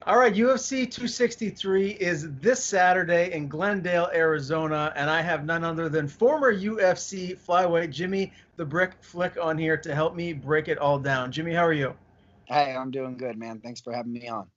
All right, UFC 263 is this Saturday in Glendale, Arizona, and I have none other than former UFC flyweight Jimmy the Brick Flick on here to help me break it all down. Jimmy, how are you? Hey, I'm doing good, man. Thanks for having me on.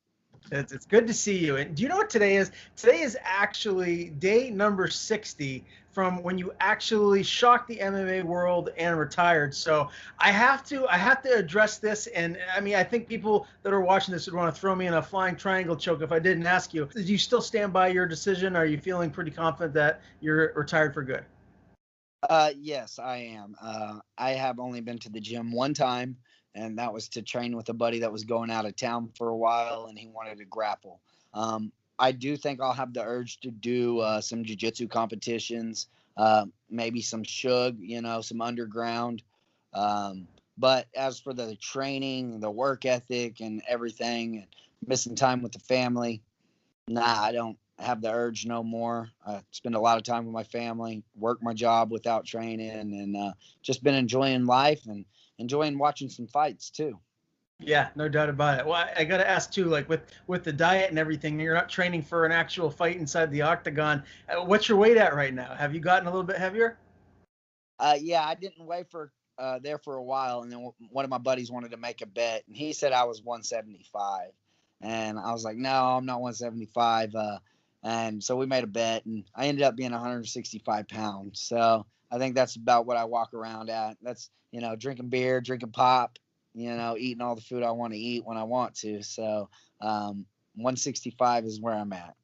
It's good to see you. And do you know what today is? Today is actually day number 60 from when you actually shocked the MMA world and retired. So I have to address this. And I mean, I think people that are watching this would want to throw me in a flying triangle choke if I didn't ask you. Do you still stand by your decision? Are you feeling pretty confident that you're retired for good? Yes, I am. I have only been to the gym one time, and that was to train with a buddy that was going out of town for a while, and he wanted to grapple. I do think I'll have the urge to do some jiu-jitsu competitions, maybe some shug, some underground. Um, but as for the training, the work ethic, and everything, and missing time with the family, nah, I don't have the urge no more. I spend a lot of time with my family, work my job without training, and just been enjoying life and enjoying watching some fights too. Yeah, no doubt about it. Well, I got to ask too, like with the diet and everything, you're not training for an actual fight inside the octagon. What's your weight at right now? Have you gotten a little bit heavier? Yeah, I didn't weigh for there for a while, and then one of my buddies wanted to make a bet, and he said I was 175, and I was like, no, I'm not 175. And so we made a bet, and I ended up being 165 pounds. So I think that's about what I walk around at. That's drinking beer, drinking pop, eating all the food I want to eat when I want to. So 165 is where I'm at.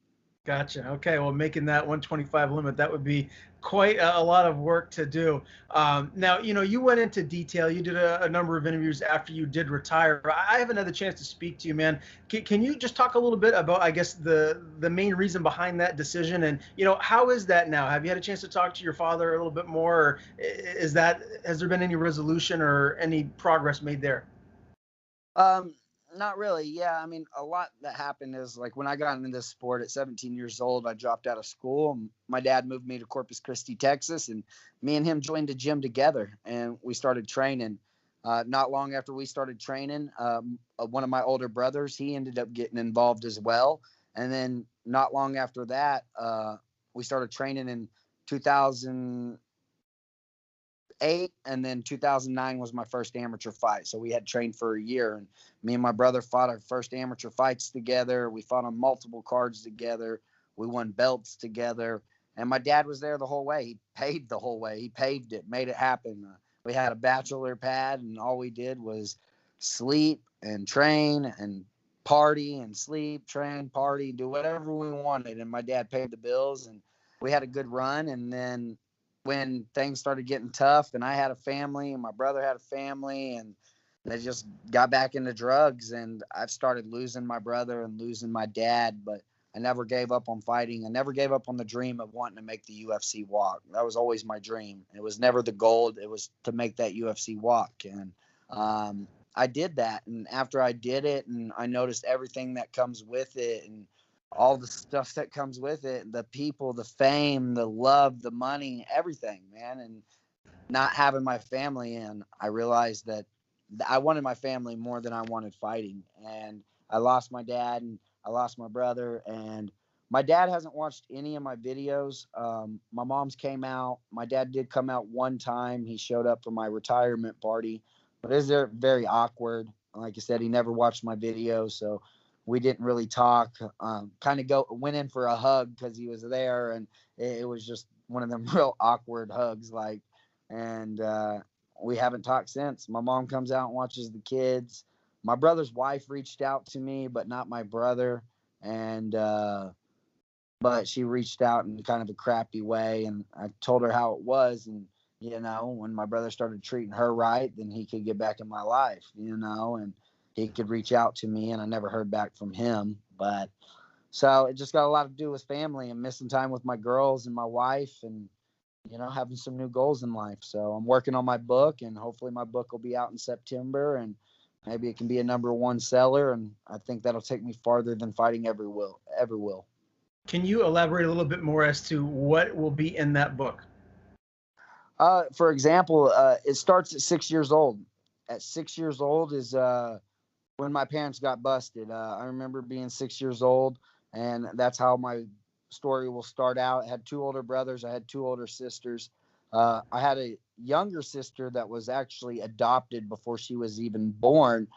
Gotcha. Okay. Well, making that 125 limit, that would be quite a lot of work to do. Now, you went into detail. You did a number of interviews after you did retire. I haven't had the chance to speak to you, man. Can you just talk a little bit about, I guess, the main reason behind that decision? And, how is that now? Have you had a chance to talk to your father a little bit more? Or has there been any resolution or any progress made there? Um, Not really. Yeah, I mean, a lot that happened is like when I got into this sport at 17 years old, I dropped out of school. My dad moved me to Corpus Christi, Texas, and me and him joined a gym together, and we started training. Not long after we started training, one of my older brothers, he ended up getting involved as well, and then not long after that, we started training in 2000. Eight, and then 2009 was my first amateur fight. So we had trained for a year, and me and my brother fought our first amateur fights together. We fought on multiple cards together. We won belts together, and my dad was there the whole way. He paid the whole way. He paved it, made it happen. We had a bachelor pad, and all we did was sleep and train and party and sleep, train, party, do whatever we wanted. And my dad paid the bills, and we had a good run. And then when things started getting tough and I had a family and my brother had a family, and they just got back into drugs, and I started losing my brother and losing my dad, but I never gave up on fighting. I never gave up on the dream of wanting to make the UFC walk. That was always my dream. It was never the goal. It was to make that UFC walk. And I did that. And after I did it and I noticed everything that comes with it and all the stuff that comes with it, the people, the fame, the love, the money, everything, man. And not having my family in, I realized that I wanted my family more than I wanted fighting. And I lost my dad and I lost my brother. And my dad hasn't watched any of my videos. My mom's came out. My dad did come out one time. He showed up for my retirement party, but it was very awkward. Like I said, he never watched my videos. So we didn't really talk. Went in for a hug because he was there, and it was just one of them real awkward hugs. And we haven't talked since. My mom comes out and watches the kids. My brother's wife reached out to me, but not my brother, and but she reached out in kind of a crappy way, and I told her how it was, and when my brother started treating her right, then he could get back in my life, and he could reach out to me, and I never heard back from him. But so it just got a lot to do with family and missing time with my girls and my wife, and having some new goals in life. So I'm working on my book, and hopefully my book will be out in September, and maybe it can be a #1 seller, and I think that'll take me farther than fighting ever will. Can you elaborate a little bit more as to what will be in that book? For example, it starts at 6 years old. At 6 years old is when my parents got busted. I remember being 6 years old, and that's how my story will start out. I had two older brothers. I had two older sisters. I had a younger sister that was actually adopted before she was even born,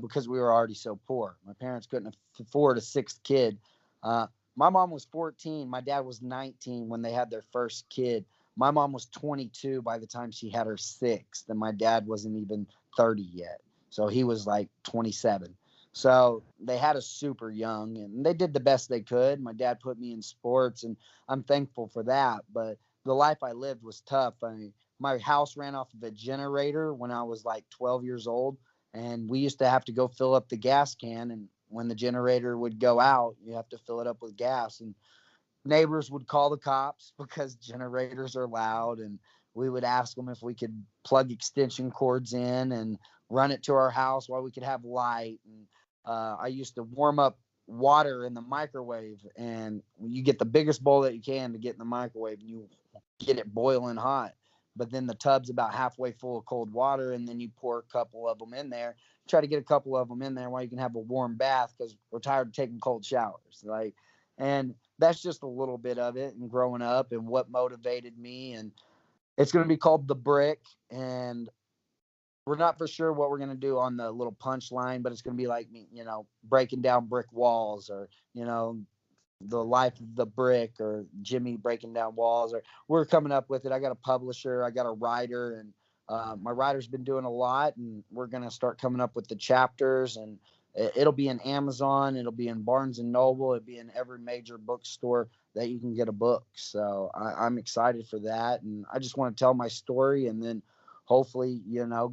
because we were already so poor. My parents couldn't afford a sixth kid. Uh, my mom was 14. My dad was 19 when they had their first kid. My mom was 22 by the time she had her sixth, and my dad wasn't even 30 yet. So he was like 27. So they had us super young, and they did the best they could. My dad put me in sports, and I'm thankful for that. But the life I lived was tough. I mean, my house ran off of a generator when I was like 12 years old, and we used to have to go fill up the gas can. And when the generator would go out, you have to fill it up with gas. And neighbors would call the cops because generators are loud, and we would ask them if we could plug extension cords in and run it to our house while we could have light. And I used to warm up water in the microwave, and you get the biggest bowl that you can to get in the microwave, and you get it boiling hot. But then the tub's about halfway full of cold water, and then you pour a couple of them in there. Try to get a couple of them in there while you can have a warm bath, because we're tired of taking cold showers. Like, and that's just a little bit of it, and growing up and what motivated me. And it's going to be called The Brick, and we're not for sure what we're going to do on the little punchline, but it's going to be like me, breaking down brick walls, or the life of the brick, or Jimmy breaking down walls. Or we're coming up with it. I got a publisher, I got a writer, and my writer's been doing a lot, and we're going to start coming up with the chapters. And it'll be in Amazon, it'll be in Barnes and Noble, it'll be in every major bookstore that you can get a book. So I'm excited for that, and I just want to tell my story, and then hopefully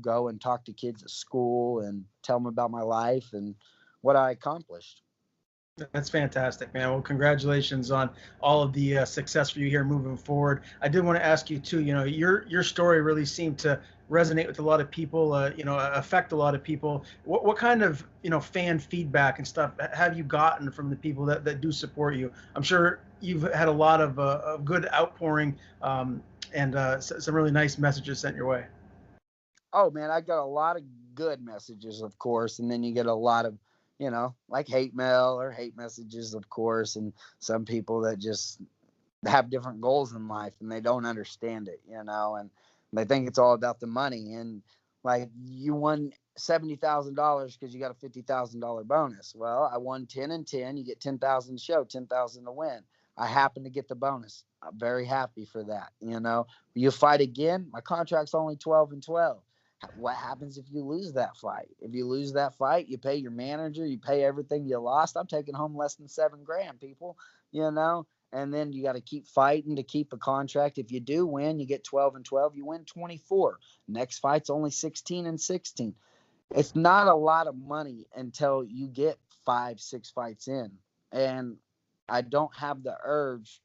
go and talk to kids at school and tell them about my life and what I accomplished. That's fantastic, man. Well, congratulations on all of the success for you here moving forward. I did want to ask you too. Your story really seemed to resonate with a lot of people. Affect a lot of people. What kind of fan feedback and stuff have you gotten from the people that do support you? I'm sure you've had a lot of good outpouring, and some really nice messages sent your way. Oh man, I got a lot of good messages, of course, and then you get a lot of, like hate mail or hate messages, of course, and some people that just have different goals in life and they don't understand it, and they think it's all about the money. And like, you won $70,000 because you got a $50,000 bonus. Well, I won 10 and 10. You get 10,000 to show, 10,000 to win. I happen to get the bonus. I'm very happy for that. You fight again. My contract's only 12 and 12. What happens if you lose that fight? If you lose that fight, you pay your manager, you pay everything you lost. I'm taking home less than $7,000, people, and then you got to keep fighting to keep a contract. If you do win, you get 12 and 12, you win 24. Next fight's only 16 and 16. It's not a lot of money until you get 5-6 fights in. And I don't have the urge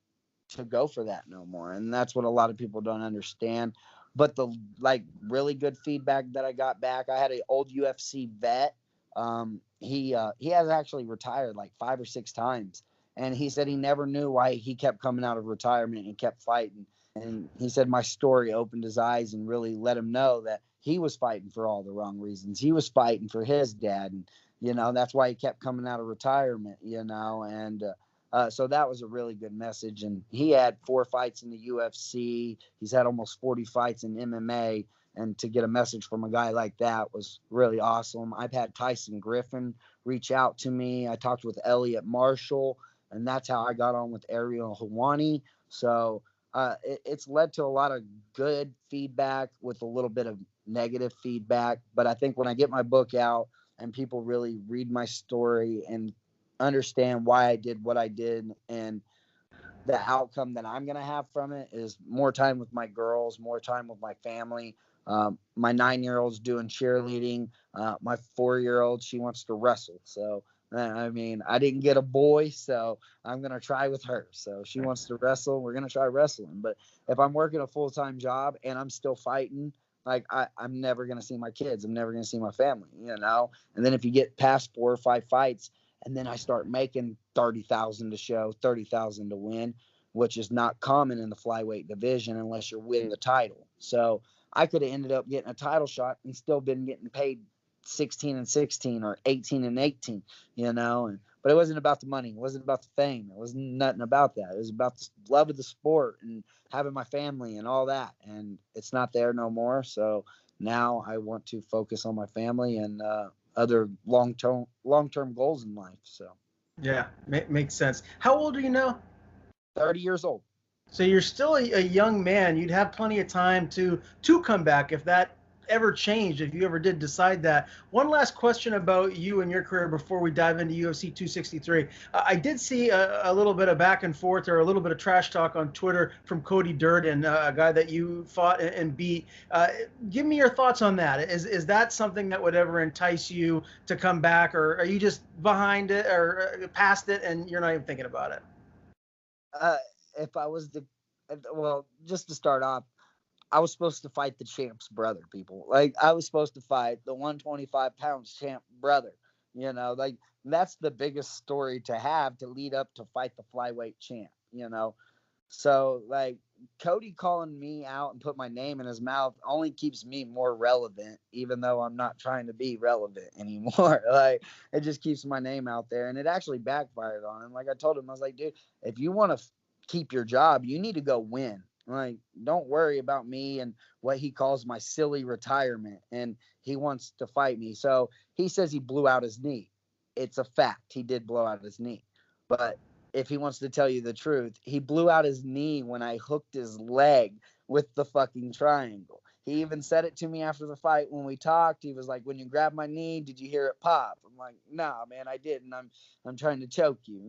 to go for that no more. And that's what a lot of people don't understand. But the really good feedback that I got back, I had an old UFC vet. He has actually retired like 5 or 6 times, and he said he never knew why he kept coming out of retirement and kept fighting. And he said my story opened his eyes and really let him know that he was fighting for all the wrong reasons. He was fighting for his dad, and that's why he kept coming out of retirement. And so that was a really good message. And he had 4 fights in the UFC. He's had almost 40 fights in MMA. And to get a message from a guy like that was really awesome. I've had Tyson Griffin reach out to me. I talked with Elliot Marshall, and that's how I got on with Ariel Helwani. So it's led to a lot of good feedback with a little bit of negative feedback. But I think when I get my book out and people really read my story and understand why I did what I did, and the outcome that I'm going to have from it is more time with my girls, more time with my family. My 9-year-old's doing cheerleading. My 4-year-old, she wants to wrestle. So, I mean, I didn't get a boy, so I'm going to try with her. So she wants to wrestle. We're going to try wrestling. But if I'm working a full-time job and I'm still fighting, like I'm never going to see my kids. I'm never going to see my family, And then if you get past 4 or 5 fights, and then I start making 30,000 to show, 30,000 to win, which is not common in the flyweight division unless you're winning the title. So I could have ended up getting a title shot and still been getting paid 16 and 16 or 18 and 18, but it wasn't about the money. It wasn't about the fame. It wasn't nothing about that. It was about the love of the sport and having my family and all that. And it's not there no more. So now I want to focus on my family and other long-term goals in life. So Yeah, makes sense. How old are you now? 30 years old. So you're still a young man. You'd have plenty of time to come back if that ever changed, if you ever did decide that. One last question about you and your career before we dive into UFC 263. I did see a little bit of back and forth or a little bit of trash talk on Twitter from Cody Durden, a guy that you fought and beat. Give me your thoughts on that. Is that something that would ever entice you to come back, or are you just behind it or past it and you're not even thinking about it? If I was just to start off, I was supposed to fight the champ's brother, people. Like, I was supposed to fight the 125 pounds champ brother. Like, that's the biggest story to have to lead up to fight the flyweight champ, So, like, Cody calling me out and put my name in his mouth only keeps me more relevant, even though I'm not trying to be relevant anymore. Like, it just keeps my name out there. And it actually backfired on him. Like, I told him, I was like, dude, if you want to keep your job, you need to go win. Like, don't worry about me and what he calls my silly retirement. And he wants to fight me. So he says he blew out his knee. It's a fact. He did blow out his knee. But if he wants to tell you the truth, he blew out his knee when I hooked his leg with the fucking triangle. He even said it to me after the fight when we talked. He was like, when you grabbed my knee, did you hear it pop? I'm like, nah, man, I didn't. I'm trying to choke you,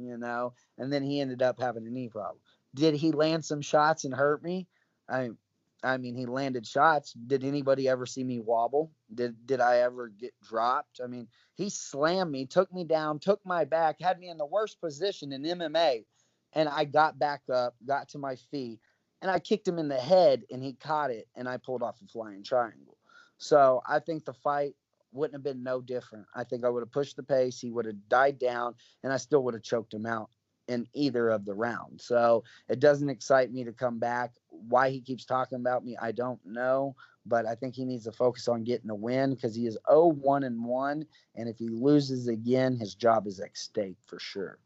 And then he ended up having a knee problem. Did he land some shots and hurt me? I mean, he landed shots. Did anybody ever see me wobble? Did I ever get dropped? I mean, he slammed me, took me down, took my back, had me in the worst position in MMA, and I got back up, got to my feet, and I kicked him in the head, and he caught it, and I pulled off a flying triangle. So I think the fight wouldn't have been no different. I think I would have pushed the pace. He would have died down, and I still would have choked him out in either of the rounds. So it doesn't excite me to come back. Why he keeps talking about me, I don't know. But I think he needs to focus on getting a win because he is 0-1-1. And if he loses again, his job is at stake for sure.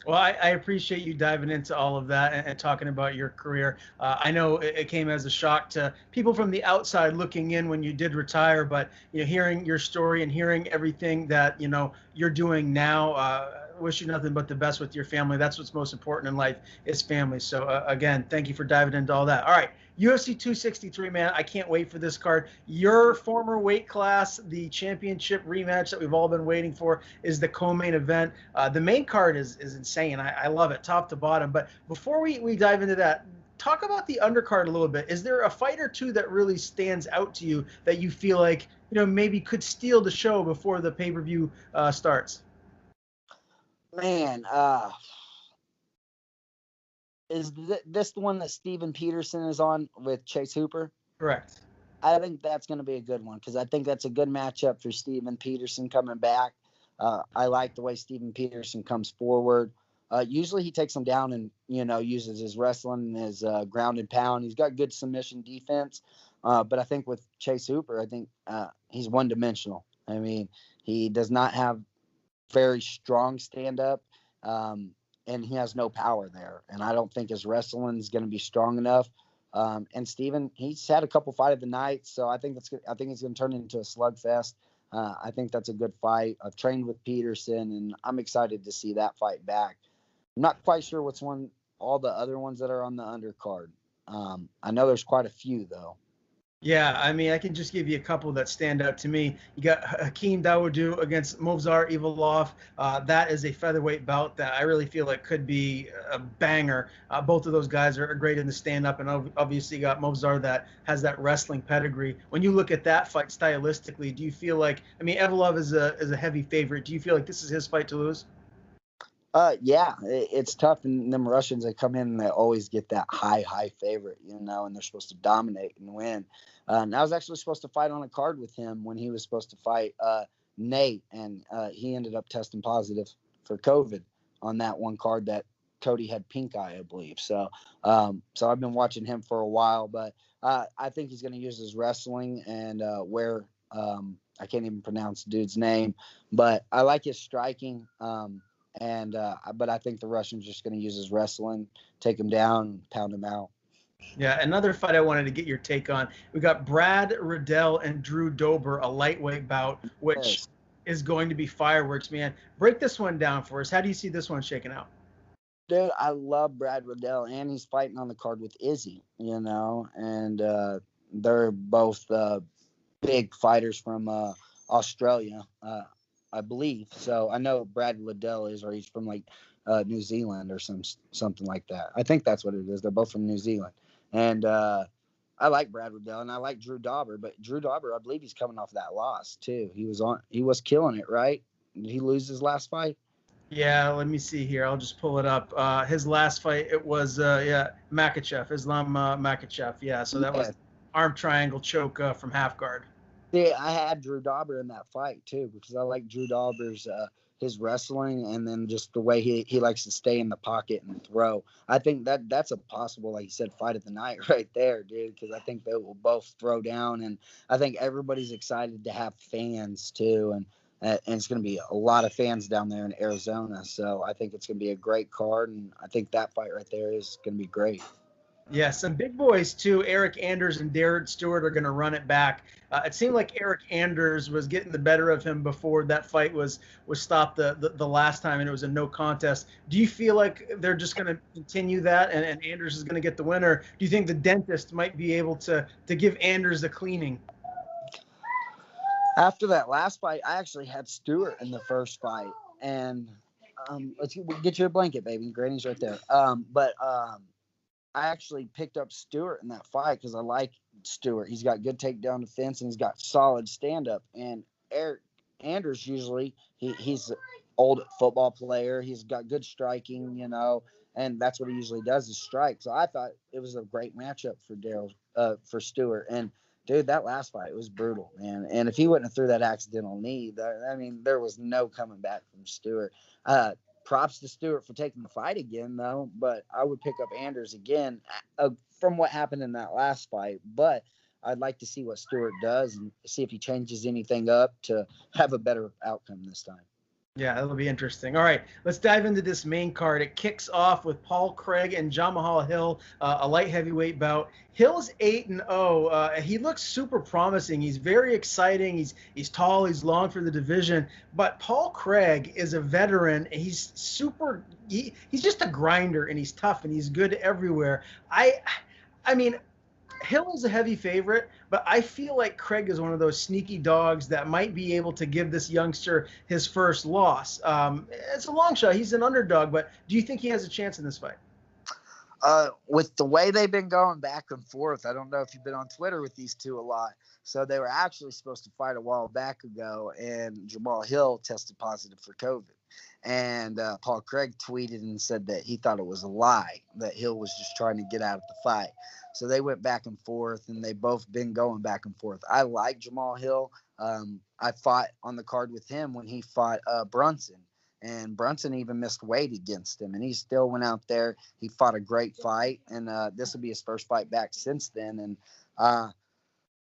Well, I appreciate you diving into all of that and talking about your career. I know it came as a shock to people from the outside looking in when you did retire, but hearing your story and hearing everything that you're doing now, wish you nothing but the best with your family. That's what's most important in life is family. So again, thank you for diving into all that. All right. UFC 263, man, I can't wait for this card. Your former weight class, the championship rematch that we've all been waiting for, is the co-main event. The main card is insane. I love it, top to bottom. But before we dive into that, talk about the undercard a little bit. Is there a fight or two that really stands out to you that you feel like maybe could steal the show before the pay-per-view starts? Man, is this the one that Steven Peterson is on with Chase Hooper? Correct. I think that's going to be a good one because I think that's a good matchup for Steven Peterson coming back. I like the way Steven Peterson comes forward. Usually he takes him down and, uses his wrestling and his ground and pound. He's got good submission defense. But I think with Chase Hooper, I think he's one-dimensional. I mean, he does not have very strong stand-up. And he has no power there. And I don't think his wrestling is going to be strong enough. And Steven, he's had a couple fight of the night, so I think it's going to turn into a slugfest. I think that's a good fight. I've trained with Peterson, and I'm excited to see that fight back. I'm not quite sure all the other ones that are on the undercard. I know there's quite a few, though. Yeah, I mean, I can just give you a couple that stand out to me. You got Hakeem Dawodu against Movsar Evloev. That is a featherweight bout that I really feel like could be a banger. Both of those guys are great in the stand-up, and obviously you got Movsar that has that wrestling pedigree. When you look at that fight stylistically, do you feel like, I mean, Evloev is a heavy favorite. Do you feel like this is his fight to lose? Yeah, it's tough. And them Russians, they come in and they always get that high favorite, and they're supposed to dominate and win. And I was actually supposed to fight on a card with him when he was supposed to fight Nate, and he ended up testing positive for COVID on that one card that Cody had pink eye, I believe. So I've been watching him for a while, but I think he's going to use his wrestling and wear I can't even pronounce the dude's name, but I like his striking. But I think the Russian's just going to use his wrestling, take him down, pound him out. Yeah, another fight I wanted to get your take on. We got Brad Riddell and Drew Dober, a lightweight bout, which Yes. is going to be fireworks, man. Break this one down for us. How do you see this one shaking out? Dude, I love Brad Riddell, and he's fighting on the card with Izzy, and they're both big fighters from Australia, I believe. So I know Brad Liddell is, or he's from like New Zealand or something like that. I think that's what it is. They're both from New Zealand, and I like Brad Liddell and I like Drew Dauber. But Drew Dauber, I believe he's coming off that loss too. He was killing it, right? Did he lose his last fight? Yeah, let me see here. I'll just pull it up. His last fight, it was Makachev, Islam Makachev. Yeah, so that was Yeah. arm triangle choke from half guard. See, I had Drew Dauber in that fight too because I like Drew Dauber's his wrestling and then just the way he likes to stay in the pocket and throw. I think that's a possible, like you said, fight of the night right there, dude. Because I think they will both throw down, and I think everybody's excited to have fans too, and it's going to be a lot of fans down there in Arizona. So I think it's going to be a great card, and I think that fight right there is going to be great. Yeah, some big boys too. Eric Anders and Darren Stewart are going to run it back. It seemed like Eric Anders was getting the better of him before that fight was stopped the last time, and it was a no contest. Do you feel like they're just going to continue that, and Anders is going to get the winner? Do you think the dentist might be able to give Anders a cleaning? After that last fight, I actually had Stewart in the first fight, and we'll get you a blanket, baby. Granny's right there. I actually picked up Stewart in that fight because I like Stewart. He's got good takedown defense and he's got solid stand up. And Eric Anders usually he's an old football player. He's got good striking, and that's what he usually does is strike. So I thought it was a great matchup for Stewart. And dude, that last fight was brutal, man. And if he wouldn't have threw that accidental knee, there was no coming back from Stewart. Props to Stewart for taking the fight again, though. But I would pick up Anders again from what happened in that last fight. But I'd like to see what Stewart does and see if he changes anything up to have a better outcome this time. Yeah, that'll be interesting. All right, let's dive into this main card. It kicks off with Paul Craig and Jamahal Hill, a light heavyweight bout. Hill's 8-0. He looks super promising. He's very exciting. He's tall. He's long for the division. But Paul Craig is a veteran. He's super. He's just a grinder, and he's tough, and he's good everywhere. I mean, Hill is a heavy favorite, but I feel like Craig is one of those sneaky dogs that might be able to give this youngster his first loss. It's a long shot. He's an underdog, but do you think he has a chance in this fight? With the way they've been going back and forth, I don't know if you've been on Twitter with these two a lot. So they were actually supposed to fight a while back ago, and Jamal Hill tested positive for COVID. And Paul Craig tweeted and said that he thought it was a lie, that Hill was just trying to get out of the fight. So they went back and forth, and they both been going back and forth. I like Jamal Hill. I fought on the card with him when he fought Brunson. And Brunson even missed weight against him, and he still went out there. He fought a great fight, and this will be his first fight back since then. And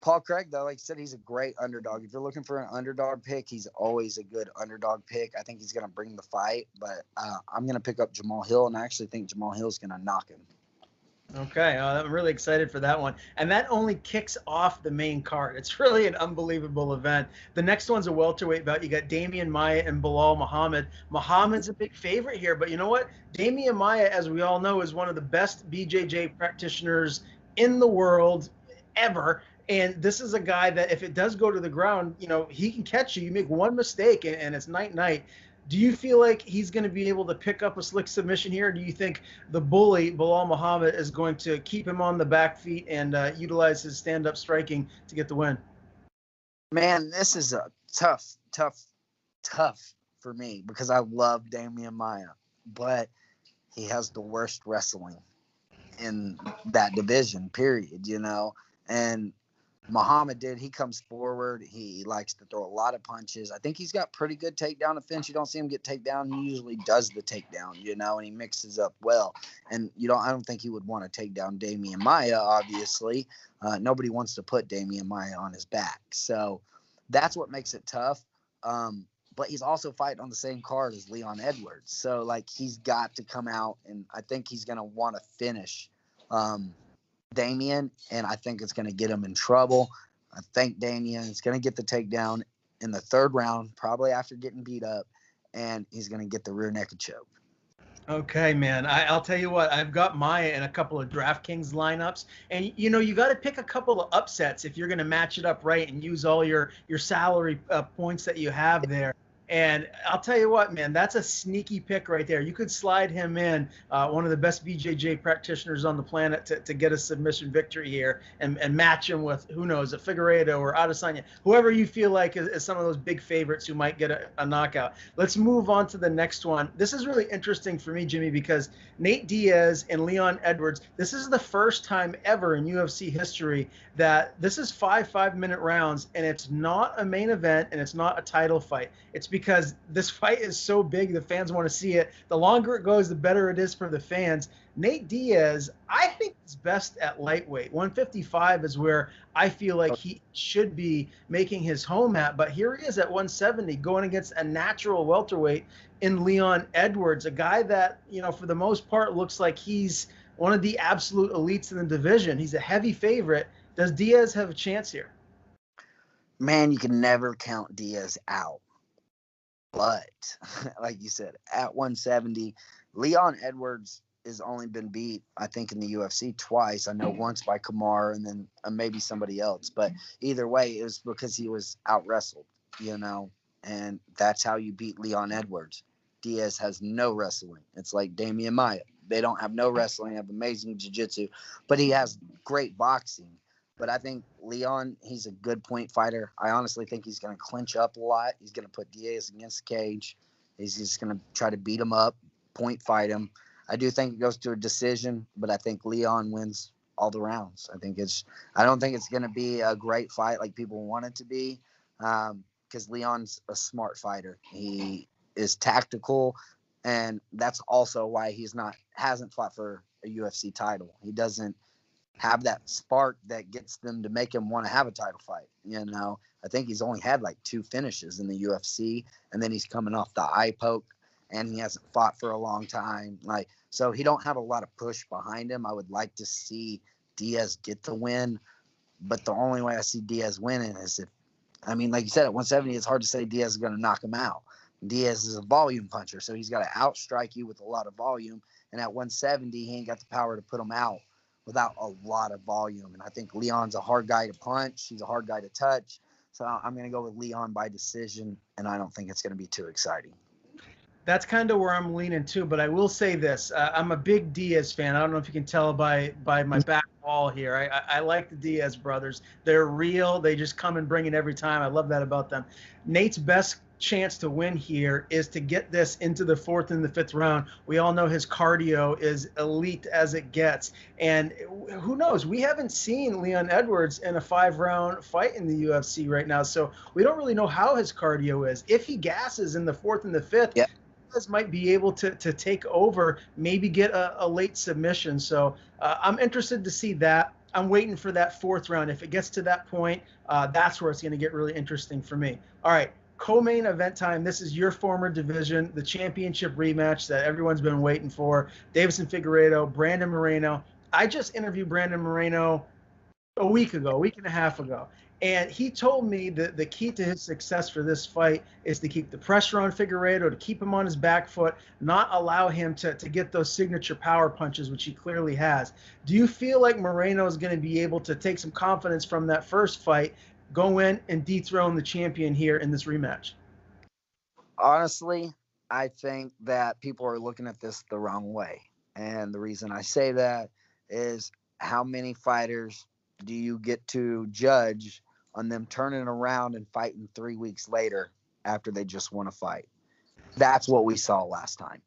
Paul Craig, though, like I said, he's a great underdog. If you're looking for an underdog pick, he's always a good underdog pick. I think he's going to bring the fight, but I'm going to pick up Jamal Hill, and I actually think Jamal Hill is going to knock him. Okay, I'm really excited for that one. And that only kicks off the main card. It's really an unbelievable event. The next one's a welterweight bout. You got Damian Maia and Bilal Muhammad. Muhammad's a big favorite here, but you know what? Damian Maia, as we all know, is one of the best BJJ practitioners in the world ever. And this is a guy that if it does go to the ground, he can catch you. You make one mistake and it's night-night. Do you feel like he's going to be able to pick up a slick submission here? Or do you think the bully, Bilal Muhammad, is going to keep him on the back feet and utilize his stand-up striking to get the win? Man, this is a tough for me because I love Damian Maia, but he has the worst wrestling in that division, period, And Muhammad he comes forward. He likes to throw a lot of punches. I think he's got pretty good takedown defense. You don't see him get takedown. He usually does the takedown, and he mixes up well. And I don't think he would want to take down Damian Maia, obviously. Nobody wants to put Damian Maia on his back. So That's what makes it tough. But he's also fighting on the same card as Leon Edwards. So, like, he's got to come out, and I think he's going to want to finish Damian, and I think it's going to get him in trouble. I think Damian is going to get the takedown in the third round, probably after getting beat up, and he's going to get the rear naked choke. Okay, man. I'll tell you what, I've got Maya in a couple of DraftKings lineups, and you got to pick a couple of upsets if you're going to match it up right and use all your salary points that you have there. And I'll tell you what, man, that's a sneaky pick right there. You could slide him in, one of the best BJJ practitioners on the planet, to get a submission victory here and match him with, who knows, a Figueiredo or Adesanya, whoever you feel like is some of those big favorites who might get a knockout. Let's move on to the next one. This is really interesting for me, Jimmy, because Nate Diaz and Leon Edwards, this is the first time ever in UFC history that this is 5 5-minute rounds, and it's not a main event and it's not a title fight. It's because this fight is so big, the fans want to see it. The longer it goes, the better it is for the fans. Nate Diaz, I think, is best at lightweight. 155 is where I feel like he should be making his home at. But here he is at 170 going against a natural welterweight in Leon Edwards, a guy that, for the most part, looks like he's one of the absolute elites in the division. He's a heavy favorite. Does Diaz have a chance here? Man, you can never count Diaz out. But, like you said, at 170, Leon Edwards has only been beat, I think, in the UFC twice. I know once by Kamar and then maybe somebody else. But either way, it was because he was out-wrestled, and that's how you beat Leon Edwards. Diaz has no wrestling. It's like Damian Maia. They don't have no wrestling, have amazing jiu-jitsu, but he has great boxing. But I think Leon, he's a good point fighter. I honestly think he's going to clinch up a lot. He's going to put Diaz against the cage. He's just going to try to beat him up, point fight him. I do think it goes to a decision, but I think Leon wins all the rounds. I don't think it's going to be a great fight like people want it to be, because Leon's a smart fighter. He is tactical, and that's also why hasn't fought for a UFC title. He doesn't have that spark that gets them to make him want to have a title fight. I think he's only had like 2 finishes in the UFC, and then he's coming off the eye poke, and he hasn't fought for a long time. So he don't have a lot of push behind him. I would like to see Diaz get the win, but the only way I see Diaz winning is like you said, at 170, it's hard to say Diaz is going to knock him out. Diaz is a volume puncher, so he's got to outstrike you with a lot of volume, and at 170, he ain't got the power to put him out without a lot of volume. And I think Leon's a hard guy to punch. He's a hard guy to touch. So I'm going to go with Leon by decision, and I don't think it's going to be too exciting. That's kind of where I'm leaning too, but I will say this. I'm a big Diaz fan. I don't know if you can tell by my back wall here. I like the Diaz brothers. They're real. They just come and bring it every time. I love that about them. Nate's best chance to win here is to get this into the 4th and the 5th round. We all know his cardio is elite as it gets. And who knows? We haven't seen Leon Edwards in a 5-round fight in the UFC right now. So we don't really know how his cardio is. If he gasses in the 4th and the 5th, yeah, might be able to take over, maybe get a late submission. So I'm interested to see that. I'm waiting for that 4th round. If it gets to that point, that's where it's going to get really interesting for me. All right, co-main event time. This is your former division, the championship rematch that everyone's been waiting for. Deiveson Figueiredo, Brandon Moreno. I just interviewed Brandon Moreno a week and a half ago. And he told me that the key to his success for this fight is to keep the pressure on Figueiredo, to keep him on his back foot, not allow him to get those signature power punches, which he clearly has. Do you feel like Moreno is going to be able to take some confidence from that first fight, go in and dethrone the champion here in this rematch? Honestly, I think that people are looking at this the wrong way. And the reason I say that is, how many fighters do you get to judge on them turning around and fighting 3 weeks later after they just won a fight? That's what we saw last time.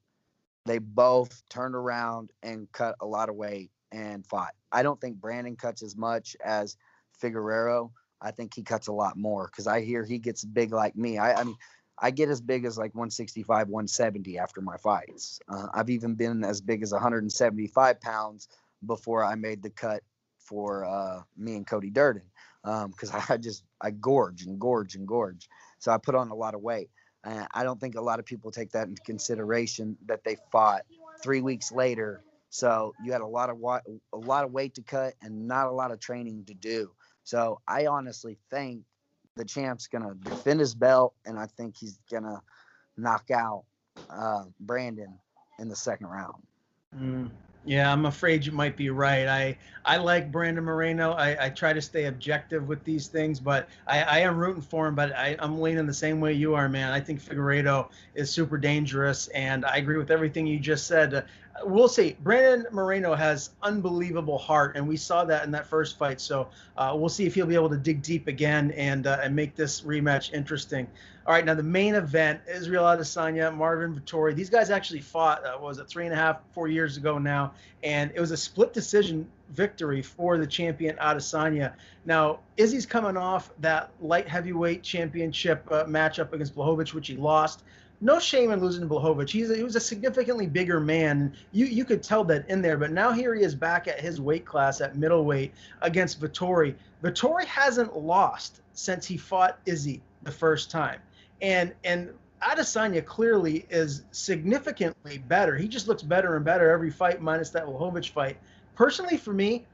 They both turned around and cut a lot of weight and fought. I don't think Brandon cuts as much as Figueiredo. I think he cuts a lot more, because I hear he gets big like me. I mean, I get as big as like 165, 170 after my fights. I've even been as big as 175 pounds before I made the cut for me and Cody Durden. because I gorge and gorge and gorge. So I put on a lot of weight. I don't think a lot of people take that into consideration that they fought 3 weeks later. So you had a lot of weight to cut and not a lot of training to do. So I honestly think the champ's gonna defend his belt, and I think he's gonna knock out Brandon in the second round. Mm, yeah, I'm afraid you might be right. I like Brandon Moreno. I try to stay objective with these things, but I am rooting for him. But I'm leaning the same way you are, man. I think Figueiredo is super dangerous, and I agree with everything you just said. We'll see. Brandon Moreno has unbelievable heart, and we saw that in that first fight. So we'll see if he'll be able to dig deep again and make this rematch interesting. All right, now the main event: Israel Adesanya, Marvin Vettori. These guys actually fought. What was it 3.5, 4 years ago now? And it was a split decision victory for the champion Adesanya. Now, Izzy's coming off that light heavyweight championship matchup against Blachowicz, which he lost. No shame in losing to Blachowicz. He was a significantly bigger man. You could tell that in there. But now here he is back at his weight class at middleweight against Vettori. Vettori hasn't lost since he fought Izzy the first time. And Adesanya clearly is significantly better. He just looks better and better every fight, minus that Blachowicz fight. Personally, for me,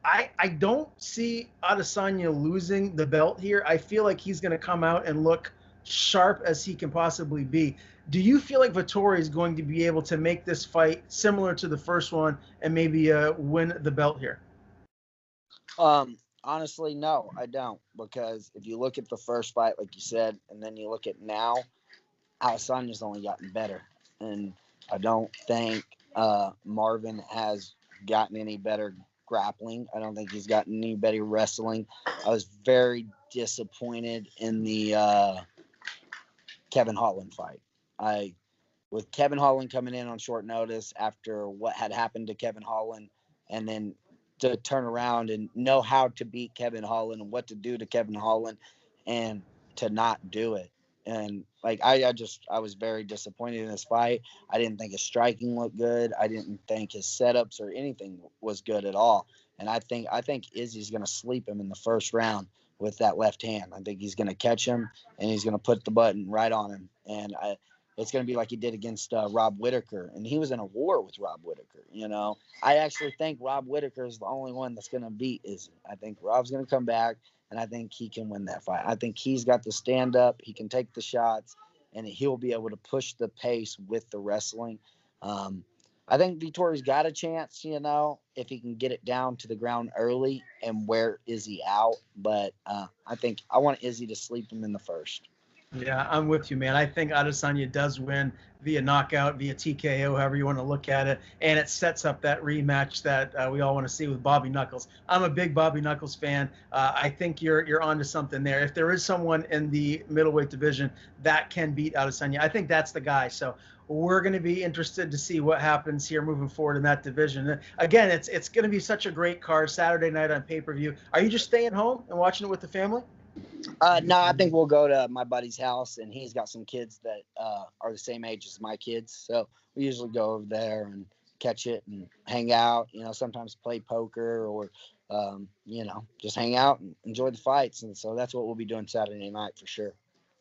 I don't see Adesanya losing the belt here. I feel like he's going to come out and look sharp as he can possibly be. Do you feel like Vettori is going to be able to make this fight similar to the first one and maybe win the belt here? Honestly, no, I don't. Because if you look at the first fight, like you said, and then you look at now, Adesanya's only gotten better. And I don't think Marvin has gotten any better grappling. I don't think he's gotten any better wrestling. I was very disappointed in the Kevin Holland fight. With Kevin Holland coming in on short notice after what had happened to Kevin Holland, and then to turn around and know how to beat Kevin Holland and what to do to Kevin Holland, and to not do it. And like I was very disappointed in this fight. I didn't think his striking looked good. I didn't think his setups or anything was good at all. And I think Izzy's gonna sleep him in the first round with that left hand. I think he's gonna catch him and he's gonna put the button right on him. And it's going to be like he did against Rob Whittaker. And he was in a war with Rob Whittaker. I actually think Rob Whittaker is the only one that's going to beat Izzy. I think Rob's going to come back, and I think he can win that fight. I think he's got the stand up. He can take the shots, and he'll be able to push the pace with the wrestling. I think Vittori's got a chance, if he can get it down to the ground early and wear Izzy out. But I think I want Izzy to sleep him in the first. Yeah, I'm with you, man. I think Adesanya does win via knockout, via TKO, however you want to look at it, and it sets up that rematch that we all want to see with Bobby Knuckles. I'm a big Bobby Knuckles fan. I think you're onto something there. If there is someone in the middleweight division that can beat Adesanya, I think that's the guy. So we're going to be interested to see what happens here moving forward in that division. Again, it's going to be such a great card Saturday night on pay-per-view. Are you just staying home and watching it with the family? No, I think we'll go to my buddy's house, and he's got some kids that are the same age as my kids. So we usually go over there and catch it and hang out, sometimes play poker or, just hang out and enjoy the fights. And so that's what we'll be doing Saturday night for sure.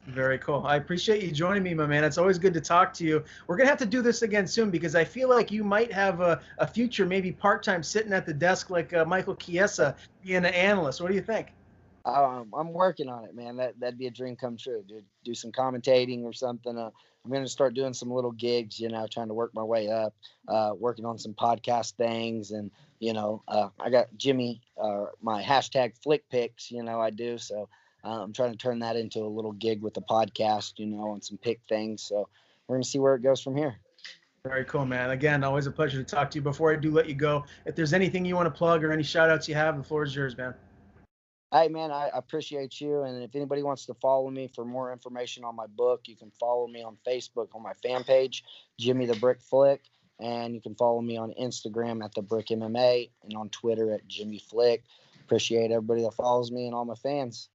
Very cool. I appreciate you joining me, my man. It's always good to talk to you. We're going to have to do this again soon because I feel like you might have a future, maybe part-time, sitting at the desk like Michael Chiesa being an analyst. What do you think? I'm working on it, man. That'd be a dream come true. Do some commentating or something. I'm going to start doing some little gigs, trying to work my way up, working on some podcast things. And, I got Jimmy, my hashtag flick picks, I do. So I'm trying to turn that into a little gig with the podcast, and some pick things. So we're going to see where it goes from here. Very cool, man. Again, always a pleasure to talk to you. Before I do let you go, if there's anything you want to plug or any shout outs you have, the floor is yours, man. Hey, man, I appreciate you. And if anybody wants to follow me for more information on my book, you can follow me on Facebook on my fan page, Jimmy the Brick Flick. And you can follow me on Instagram at The Brick MMA and on Twitter at Jimmy Flick. Appreciate everybody that follows me and all my fans.